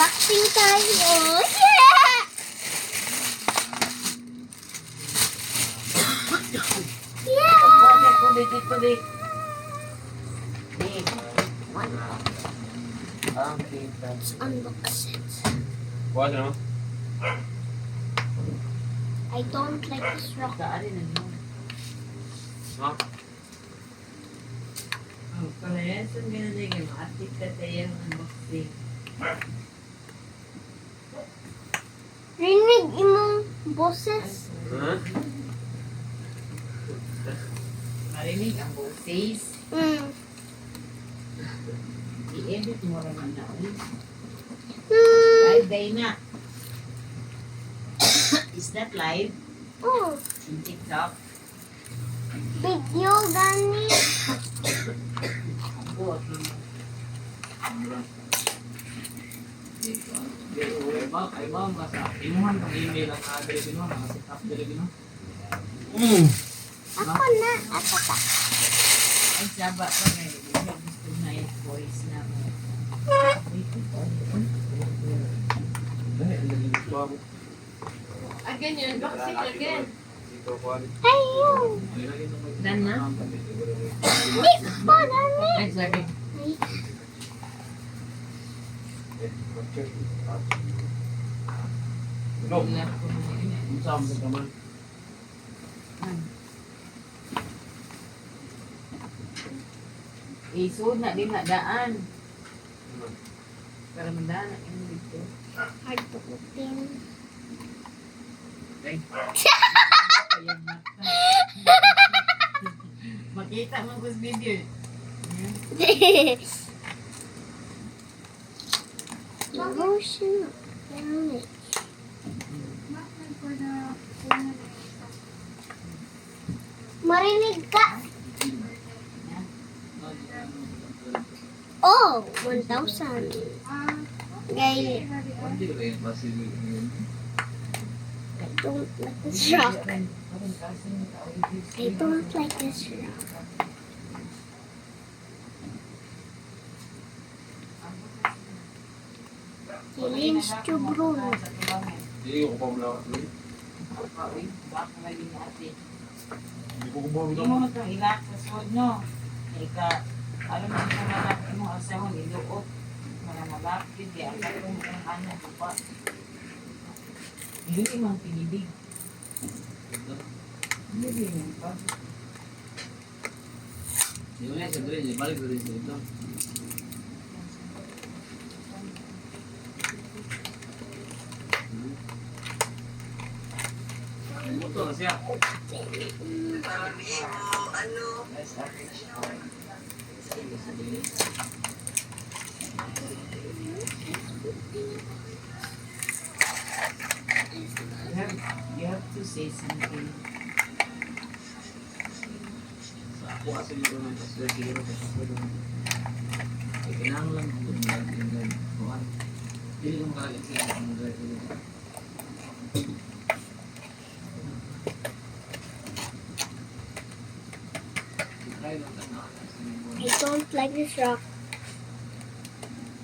Unboxing tayo. Yeah! Yeah! Tuloy. Let's unbox it. Bukas na naman. I don't like this rock. Ha? Palayasan ka na din. Maatik ka tayo ang unboxing. Rinig imong boses. Ha? Marinig ang boses. I-edit mo naman na ulit. Live day na. Is that live? Oh, In TikTok? video gani. Ako. Ay ba, basta inuhan ng email ang address mo, nakasit up dili no. Ako na. Ako pa. Ay, saba pa na yun. Gusto na yung voice na mo. Dahil, ang naging gusto ako. Again yun. Bakit again? Dito ako ali. Ayun. Dan na? Miss pa dami. Ay, sorry. Go. Wala ko na yun. Unsam sa kaman. Isod na din na daan. Para mandaan na yung dito. Hard to open. Ay. Makita mo ko sa video. Devotion. Damage. Marinig ka. Oh, 1,000. Gay. Hindi ko yung basil yun. I don't like this rock. I don't like this rock. Feelings to Bruno. Hindi ko pa mula. Hindi ko kumbawa Hindi mo itong ilak sa sword nyo. Ika, alam mo sa malaki mo, asahon, iluot. Mga malapit, di ang katong ang anak ko pa. Hindi mo ang pinibig. Hindi mo pa. Yung nga, siyempre, balik ko rin sa ito. Ito na siya. You have to say something. Sa ako kasi nito ng paswerte ko sa pwede. Ay, kailangan lang kung mag-drive yung guide. Kuhan. Hindi ko makalagay siya kung mag-drive ko dito. Try lang ka na. I don't like this rock.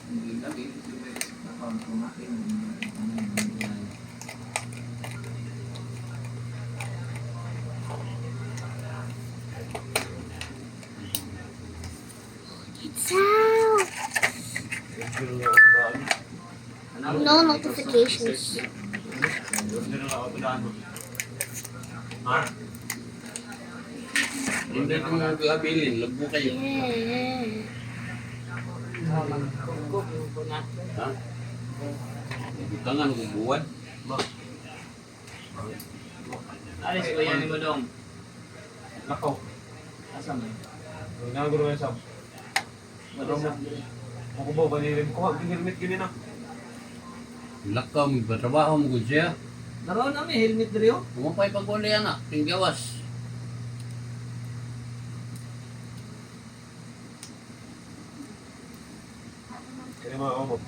Hindi lagi ito yung nakapamakin. It's out. No notifications. Ha? Hindi ko magabilin. Lagbo kayo. Yeah. Magkukuk yung bunat. Ha? Tangan kong buwan. Alis ko yan ni Madong. Nakaw. Asa mo? Nagaguro kayo sab. Madong. Ako ba, banirin ko. Helmet ganyan na. Lakaw, magbatrabaho mo gud siya. Naroon na may helmet diri oh. Kumapay pag-uli yan pinggawas. Kaya mga kamot.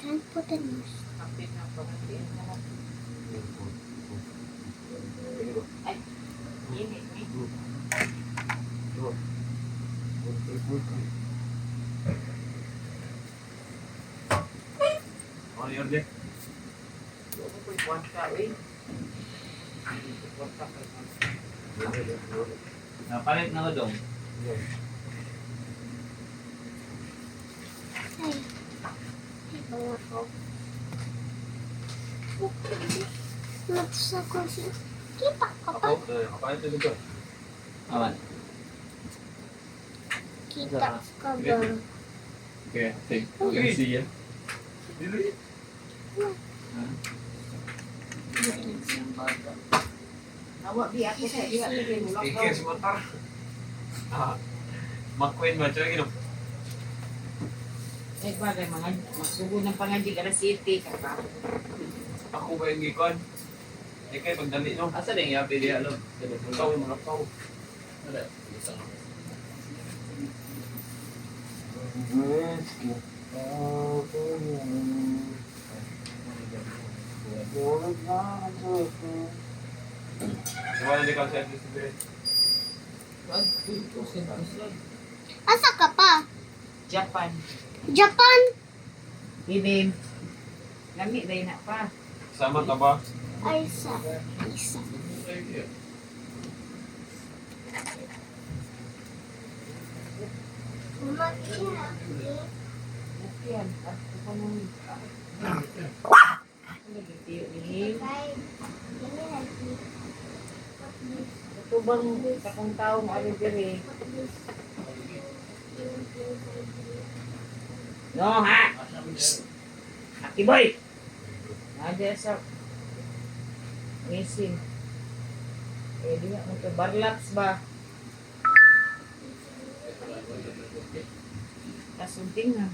Can't put a nose. Kapit na pagkakiin na lang. Ay, init. Ano yun, Dek? Ano ko yung ka, eh? Napalit na ko dong. Ay. Ay, bawa ko. Matsa ko siya. Kita ka pa. Ako, kapalit na dito. Awan. Kita ka ba? Okay, take. Okay. See ya. Dili. Nawa, di ako sa iya. Ike, sebentar. Ah, McQueen ba? Tsaka gino. Eh, bagay, mga magsugo ng pangandig alas 7. Kaka. Ako ba yung gikon? Ike, pagdali, no? Asa din ya pili alo. Ikaw, mga tao. Ada. Wala di ka sa Atlas Spirit. Asa ka pa? Japan. Japan? Ibim. Lami, day na pa. Sama ka ba? Ay, isa. Isa. Umakyat. Yan. At ako nung... Nagitiyo ni ito bang kakong taong alibiri? No, ha? Aki boy! Nadya sa missing. Eh, di nga mo ito. Barlaps ba? Kasunting na.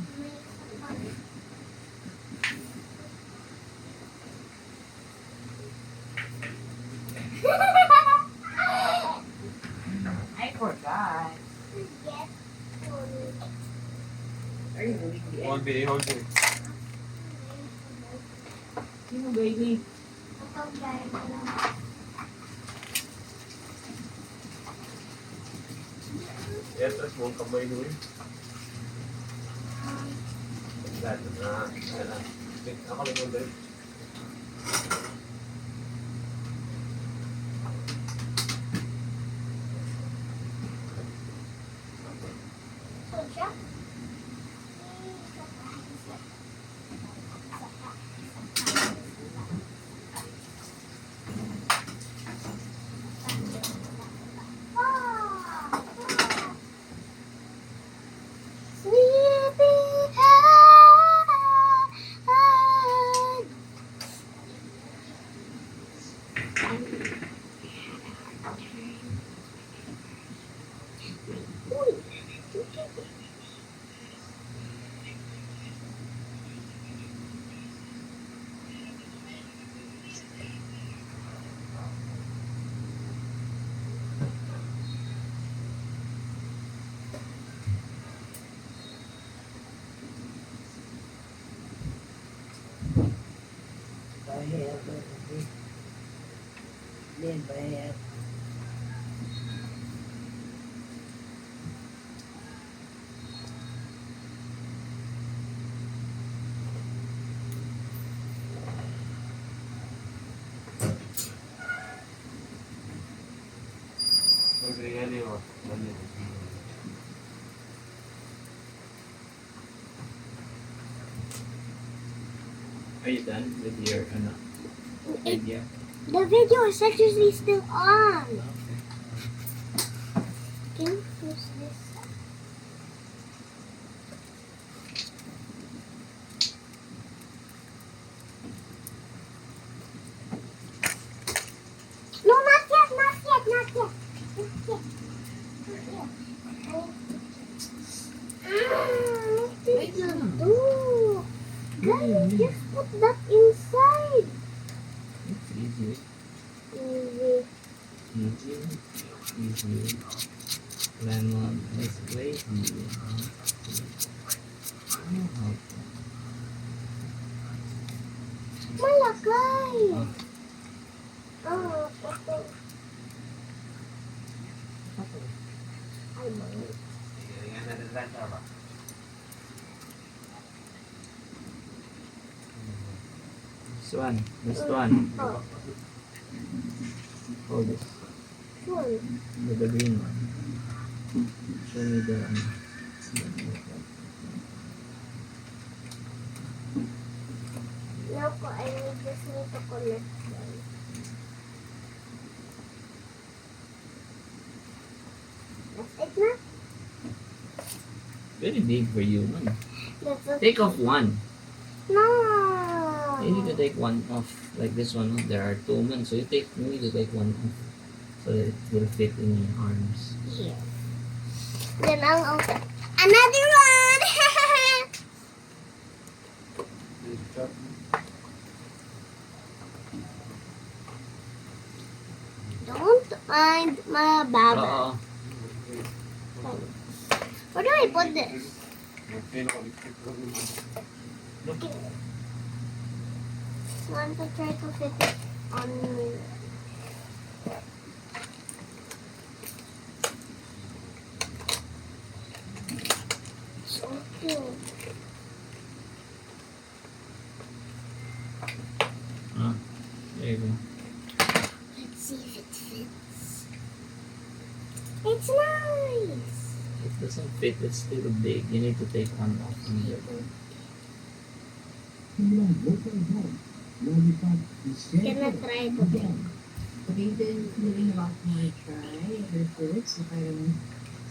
I forgot. Are you doing the Hold me, hold me. Sino baby? Ya, terus mau kamay dulu. Enggak, nah. Ako lang yung dali. Magriyan yun. Are you done with your idea? The video is actually still on. Can you push this up? No, not yet, not yet, not yet. Not yet. Not yet. What did you do? Guys, just put that inside. It's easy. Easy. Easy. Lemon is way easy. Malakay. Oh, okay. Ay, mga. Ganda ba? This one. This one. Oh, Oh, this. sure. The green one. Show me the Now, I just need to connect them. That's it na? very big for you, man. That's it. Take off one. No. You need to take one off. Like this one, no? There are two, man. So you need to take one off. So that it will fit in your arms. Here. Then I'll open. Another one! Don't mind my baba. Oo. Where do I put this? Want to try to fit it on me. So cute. There you go. Let's see if it fits. It's nice. It doesn't fit. It's still big. You need to take one off from there. Can I try to fit? Even moving about more try her foods, so parang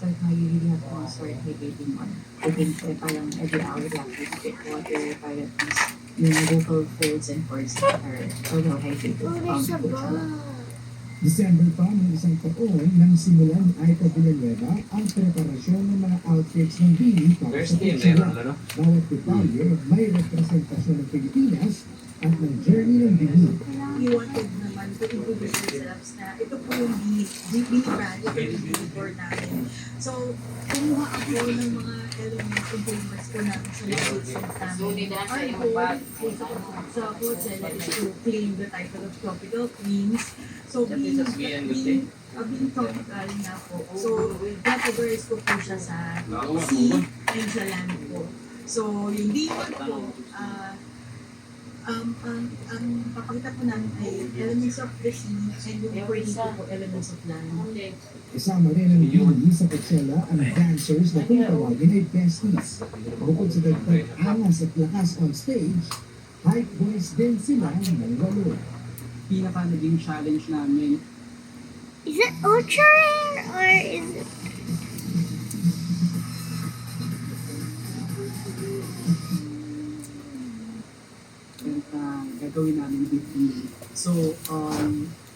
so how you really have to start hydrating on. I think parang every hour lang you take water para at least yung local foods and foods that are well hydrated Oh, there's a ball. December pa ng isang taon nang simulan ay Villanueva ang preparasyon ng mga outfits ng Bini para First sa team, Coachella. meron, ano? Bawat detalye may representasyon ng Pilipinas at ng journey ng Bini. You wanted naman to introduce yourselves na ito po yung Bini brand, ito yung Bini board namin. So, kumuha ako ng mga elements, components ko namin sa mga websites namin. So, nila sa Our iyong goal bag. sa Coachella is to claim the title of Tropical Queens. So, being tropical na po. So, categorize ko po siya sa sea and sa land po. So, yung D1 po, ang papakita po namin ay elements of the sea and yung dito po elements of land. Kasama rin ng Bini sa Coachella ang dancers na kung tawagin ay besties. Bukod sa dagdag angas at lakas on stage, hype boys din sila ng walo. Pinaka naging challenge namin. Is it ultra rare or is it? Gagawin namin with Bini. So,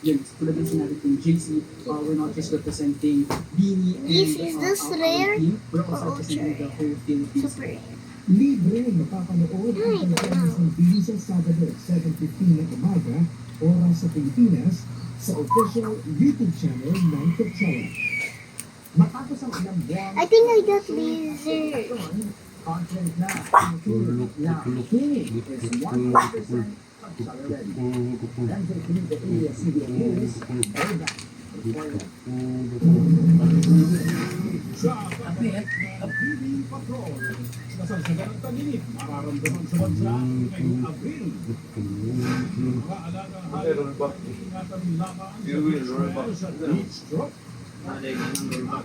yun, tulad ng sinabi kong JC, we're not just representing Bini and Is this our rare team, we're or also representing the whole Philippines. Super rare. Libre mapapanood ang performance ng Bini sa Sabado, 7:15 ng umaga, oras sa Pilipinas, sa official YouTube channel ng Coachella. Matapos ang ilang buwan, I think I got laser. confident na Tulog, na tulog, Bini tulog, is tulog, 100% Coachella ready. Dan sa Pinito ABS-CBN News, Erda, reporter. Sa PB Patrol, nasagsagan ng tagilid, mararamdaman sa bansa ngayong Abril. Mga alagang hayop ay ingatan lamang sa heat stroke. At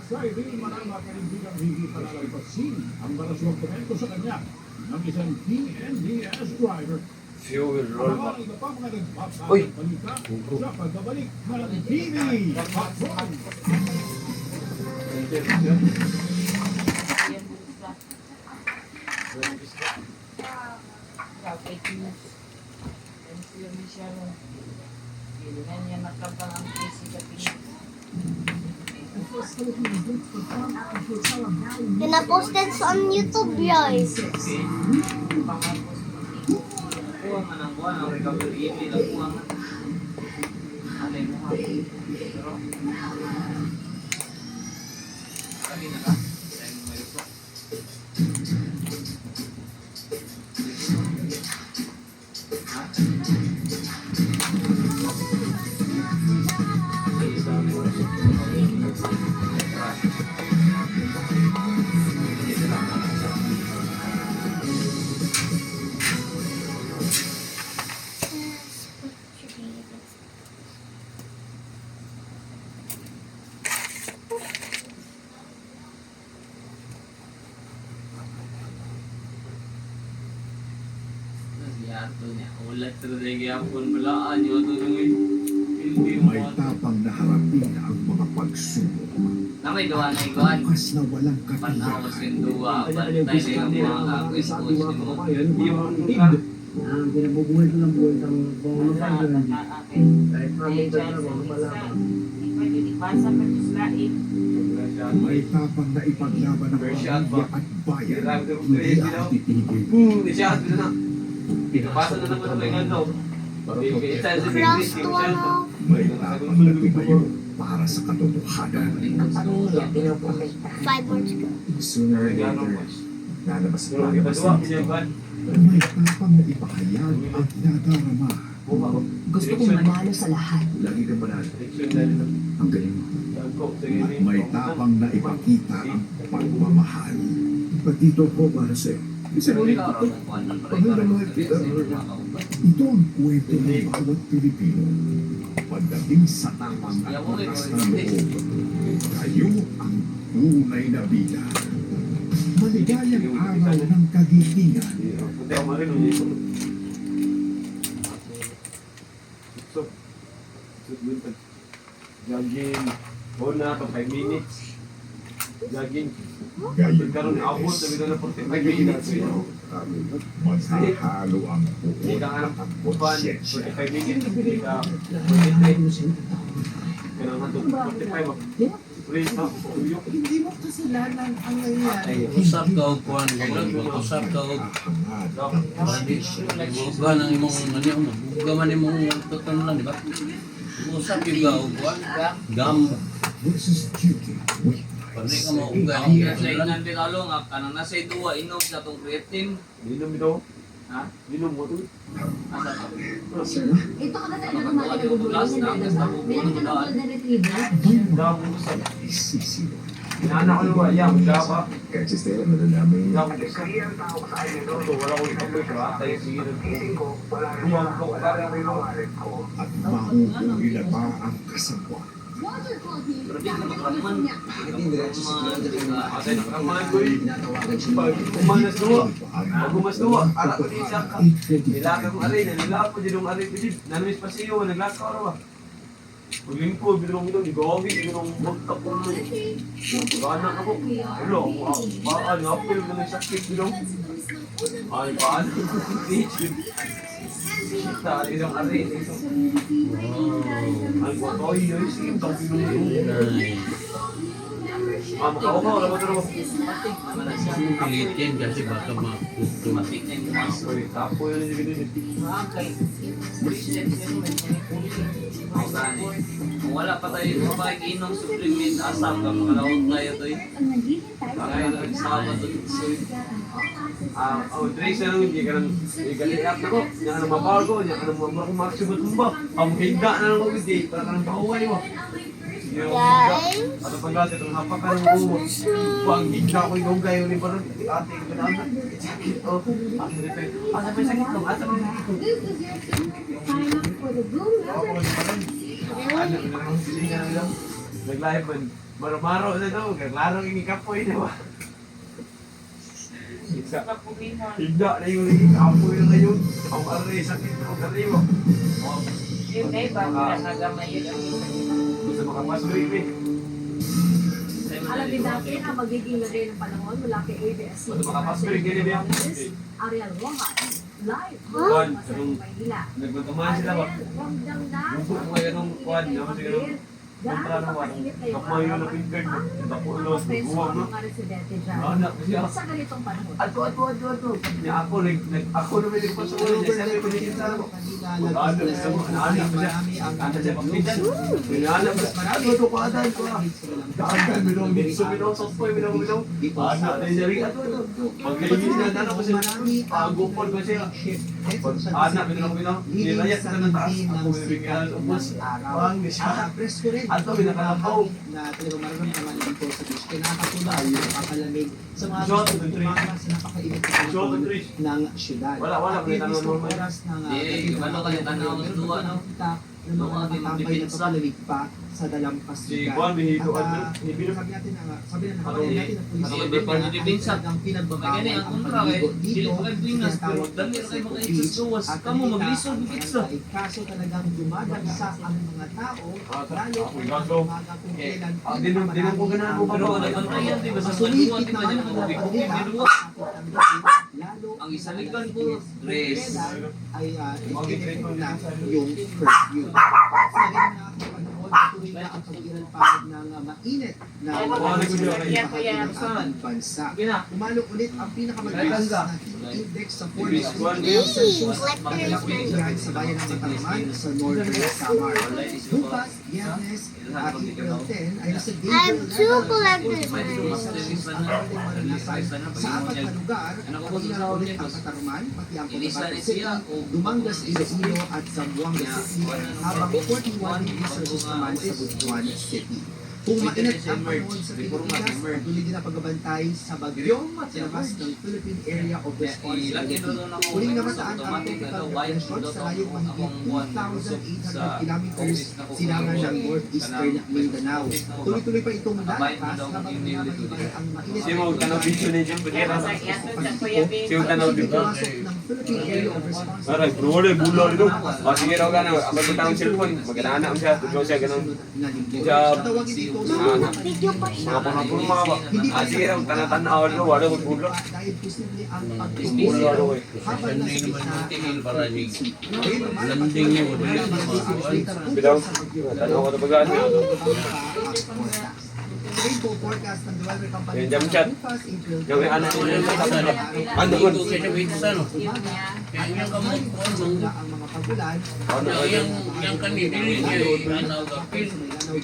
sa rin marama kalimbigang hindi palalagpasin ang maraswang komento sa kanya ng isang PNDS driver. Fuel roll back. Ang iba pa mga nagpapakang Uy! balita sa pagbabalik ng PB Patrol. Yan, Lisa. Fake news. Yan sila Michelle. Hindi na niya nakabang ang PC sa Pinas. Pinaposted sa on YouTube, guys. Pangapos mo. Kuha man ang kuha. Ang recovery. Hindi lang kuha man. Alay mo ha. Pero, sabi na ka. Saan mo may report? Ito niya, ulat sa nagyapon, balaan yung tulungin. Hindi May mo. tapang na harapin ang mga pagsubok. Nakay gawa na iguan. Bukas na walang Panawas katiyakan. yung duwa, bantay na yung mga kakwis ko sa mga. Pinabubuhay ko ng buhay ng buong Sa mga akin. kahit May chance isa. Pwede ipasa pa yung slain. May tapang na ipaglaban ng First shot pamilya ba? at bayan. Grabe ng Hindi crazy, no? ang titigil. Nishahad ko na. Pinapasa na naman ang mga ganito. Isa sa Close to ano. May tapang na tumayo para sa katotohanan. 5 words ko. Sooner or later, lalabas Pero tayo iba basta. dua, pinyaban. May tapang na ipahayag ang nadarama. Gusto kong manalo sa lahat. Lagi kang manalo. Election dahil na. Ang galing mo. Tangkok, At sige. may tapang na ipakita ang pagmamahal. Patito ko para sa'yo. Isa mo rin ako. Ito ang kwento ng bawat Pilipino. Pagdating sa tapang at lakas ng loob, kayo ang tunay na bida. Maligayang araw ng kagitingan. Puti ako marin, hindi ko. Suksok. Suksok. Jogging. Una, to 5 minutes. Jogging. Gayon Karoon abot, sabi na 45 minutes. maghahalo ang Hindi buod ka nga at ang ng upan, konsyensya. 45 minutes. Hindi ka 45. Kailangan nga to 45. Praise na. Uyok. Hindi mo kasalanan ang nangyayari. Usap ka og kuan usap ka og buga ng imong ano buga man imong tutunan di ba? Usap yung ka og kuan gam Versus duty. Wait. pwede ka mauga Ang ng sa tutunan. inan din along, kanang nasa duwa, inom sa itong creatine. Dinom ito. Ha? Dinom mo ito. Asa to? Ito ka na tayo na gumagawa ng nagugulong. Meron ka ng golden retriever. Damo mo sa. Isisiwa. Inaanak ko naman. Yan, gaba. Kahit sa stela madadami. Damo mo sa. Ito, wala ko ikapoy. Atay, sige na ito. Buwang ko. Kaya ko ito. At mahuhuli na ba ang kasabwa? Pero di ka makaraman. Atay, nakakaman ko eh. Pag kumanas duwa. Pag kumas duwa. Anak ko din siya ka. Nilaka kong aray. Nilaka ko din yung aray. Nanumis pa siyo. Naglaka ko naman. Paglingkod, binong ito. Igawagi. Binong magtak ko naman. Pag-anak ako. Ulo, baan. Apil na may sakit. Binong. Ay, baan. Kita, isang aray. Ay, ay, ay. Sige, tapos binong ito. Makaupaw. Alam mo ito naman. Pilitin kasi baka maputo. Matik na yung mga. Uy, tapo yun yung binigyan. Makakay. Kung wala pa tayo mapag-inom supplement, asap ka, makalawag tayo to eh. Kaya nagsama to. Trace na lang, hindi ka nang igalikat na ko. Hindi ka nang mabago, hindi ka nang magsubot mo ba? Ang hinda na lang ako, hindi. Para ka nang pauway mo. Sige, ang hinda. At ang pagkat, itong hapak ka ng umo. Pag hinda ko yung gaya, ulit pa rin. Ate, yung ganahan. Sakit, oh. Asa pa yung sakit ko? Asa pa yung sakit ko? Ako, ulit pa rin. Ano, hindi ka lang. Nag-live man. Maro-maro na daw. Naglaro yung ikapoy, di ba? Isa. Hindi na yung ikapoy na ngayon. Ang aray, sakit mo, kariwa. Yun eh, bakit nagamay yun ang isa. Gusto makapasgrip eh. Alam din natin ang magiging lagay ng panahon mula kay ABS-CBN. Gusto makapasgrip, ganyan ba yan? Ariel Rojas, live Kuwan, sa Maynila. nagbantumahan sila ba? Huwag damdamin. Gusto ko ngayon ng kuwan, naman siguro. Kontra na wala. Kapma yun ang pinggard. Tapo ulos, buwag mo. mga residente dyan. Anak ko siya. Sa ganitong panahon. Ato. Niya ako, ako na may nagpas ako. Niya sabi ko niya sa ako. Ano, gusto mo, naanak ko siya. Kanta siya pagpitan. Naanak ko siya. Ato ko, adan ko. Kaagan, minong gitso, minong sospoy, minong. Anak na siya rin. Ato. Pagkaligin na, anak ko siya. Gupon ko siya. Anak, minong. Nilayas ka ng taas. Ako may bigyan. Ubus. Pang, siya. Ato, minakalapaw. Na talagang mararamdaman ng positives. Kinakatulad, nakakalamig sa mga Shot, gusto the tumakas na napakainit na Shot, panahon the trees. ng syudad. Wala, At may yung tanong mismong normal. oras ng Di, ano kayo tanaw ng duwa, no? ng mga nakatambay na papalamig pa sa dalampas Si lugar. Juan, bihigo At, ka sabi natin na nakapagin natin ng pulis Ano ba yung pinsa? ang pinagbabawal Kaya ang ang kontra paligo kay dili dito pa kay sa Bingas pero tinatawag dali na ra kay mga Pacific exes Beach. luwas. At Kamo kanina, maglisod ang pizza. ay kaso talagang dumadagsa ang mga tao lalo Ako, kung gago. umaga kung kailan Dinong ko ganaan mo Pero ba? ano ba yan, di ba sa Masulitit Manila, di ba naman yung ang mga mga biko, kanila pero lalo ang isa likan ko, dress. ay estimated na yung curfew. Sa ganun na kapanood, tuloy na ang pagkiralpahid ng mainit na sa ating bansa. Umalo ulit ang pinakamalakas na heat index sa 40 Celsius at sa bayan ng Matarman sa Northern Samar. Bukas, Biyernes, April 10 ay nasa I'm too collected. sa apat na lugar, pagkiralpahid ulit ang Katarman, pati ang Cotabato City, Dumangas, Iloilo at Zamboanga City, habang 41 degrees Celsius naman sa Butuan City. Kung mainit ang panahon sa Pilipinas, patuloy din ang pagbabantay sa bagyong sa labas ng Philippine Area of Responsibility. Muling namataan ang tropical depression sa layong mahigit 2,800 kilometers silangan ng northeastern Mindanao. Tuloy-tuloy pa itong lakas habang namayibay ang mainit Siya mo, tanong video na dyan. Pwede na. Siya mo, tanong video. ng Philippine Area of Responsibility. Aray, bro, wala, bula rin. Sige raw ka na. Ako ito ang cellphone. Magkanaana ko siya. Tugaw siya, ganun. Siya, Tawagin dito Video pa siya. mga pangapon, mga ba? Sige raw, tanatan-awa rin. Wala, bula. dahil posible ang Bula pagtuloy raw eh. habang nasa Hindi naman gitna yung tingin para ni Ngayon naman, landing niya, wala ang yung mga Bilang, sa bagyo. tanong ko ito pagkaan niya. Rainbow forecast ng Dual Company. Yan, jam chat. Bukas, April Yung may anak ko yun. Ano ko? Dito siya sa Winsa, no? Kaya yung kamay ko, Wala ang mga pagulan. Ano ko yun? yung kanidili niya, anaw gapil.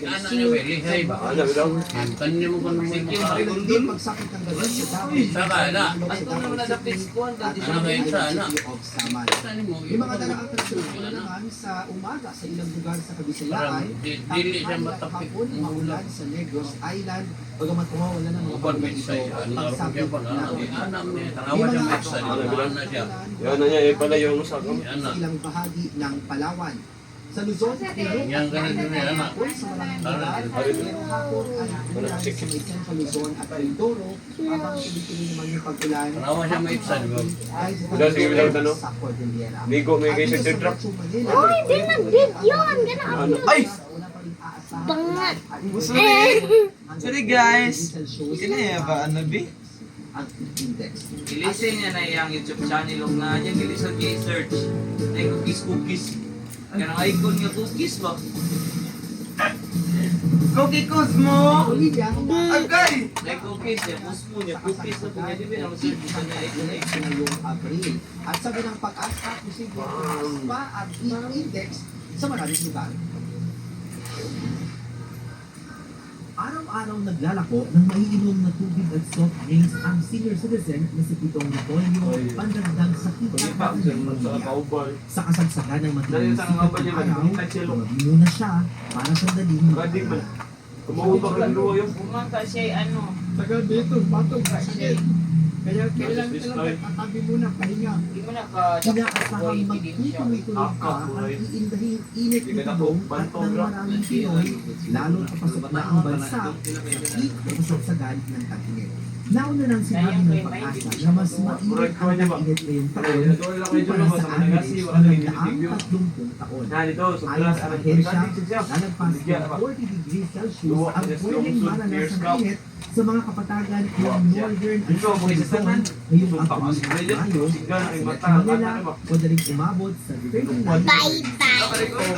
Ana niya, welihay ba? Ano, bilang? Yung kanya mo kung naman Pero hindi pagsakit ng gabi sa dami. Saka na. Ang tunay mo na dapit ko, ang dati Ano ngayon sa ana? of Samal. Saan mo? Yung mga dalaang kasunod naman sa umaga sa ilang lugar sa Kabisayaan, Dili siya matapik. hapon maulan sa Negros Island, bagamat kumawala ng mga Uban bagay may ito, say, ano nga pagsapit siya pa na, ng anam niya, tanawa siya may sa na siya. Yan na niya, eh pala yung sa sa ilang bahagi ng Palawan. Sa Luzon, Yan ganun din yan, anak. sa maraming lugar, pero hapon ay ulan sa may Central Luzon at Mindoro, habang tuloy-tuloy naman yung pag-ulan. Tanawa siya may sa, di ba? Kahit sa Wala, sige, bilang tanong. sa Cordillera. Ligo, may At kayo dito sa sa truck. Metro Manila, Uy, di nag-video. Ang gana Ano? upload. Ay! wala pa rin aasahan Bangat. na Sorry, guys. Celsius Kaya ba, ano, B? ang index. Ilisin niya na yung YouTube channel og nga niya gilisod niya i-search. Ay cookies. Kaya ang icon nga cookies ba? Cookie Cosmo! Olivia, Agay! Ay cookies niya, pusmo niya, cookies na po niya. Di ba na search niya niya icon eh. ngayong Abril. At sabi ng pag-asa, posible pa ang heat index sa maraming lugar. Araw-araw naglalako ng maiinom na tubig at soft drinks ang senior citizen na si Pitong Napoleon pandagdag sa kita ng kanyang pamilya. Sa kasagsagan ng matiling sikat ng araw, muna siya para sa daling magpapalit. Kumawag ka luwa yung Kumanta siya ano. Tagal dito, batong sakit. Kaya kailangan talaga tatabi muna pahinga. Hindi mo na ka Inaasahang magtutuloy-tuloy pa ang iindahing init ng tulong at ng maraming Pinoy, lalo papasok na ang bansa sa peak na kasagsagan ng tag-init. Nauna nang sinabi ng pag-asa na mas mainit ang tag-init ngayong taon kumpara sa average na nagdaang 30 taon. na dito, Ayon sa ahensya, lalagpas ng 40 degrees Celsius ang pwedeng maranasan ng init sa mga kapatagan ng Northern at Southern Luzon ngayong April at Mayo, sa Manila, madaling umabot sa 39 Bye-bye.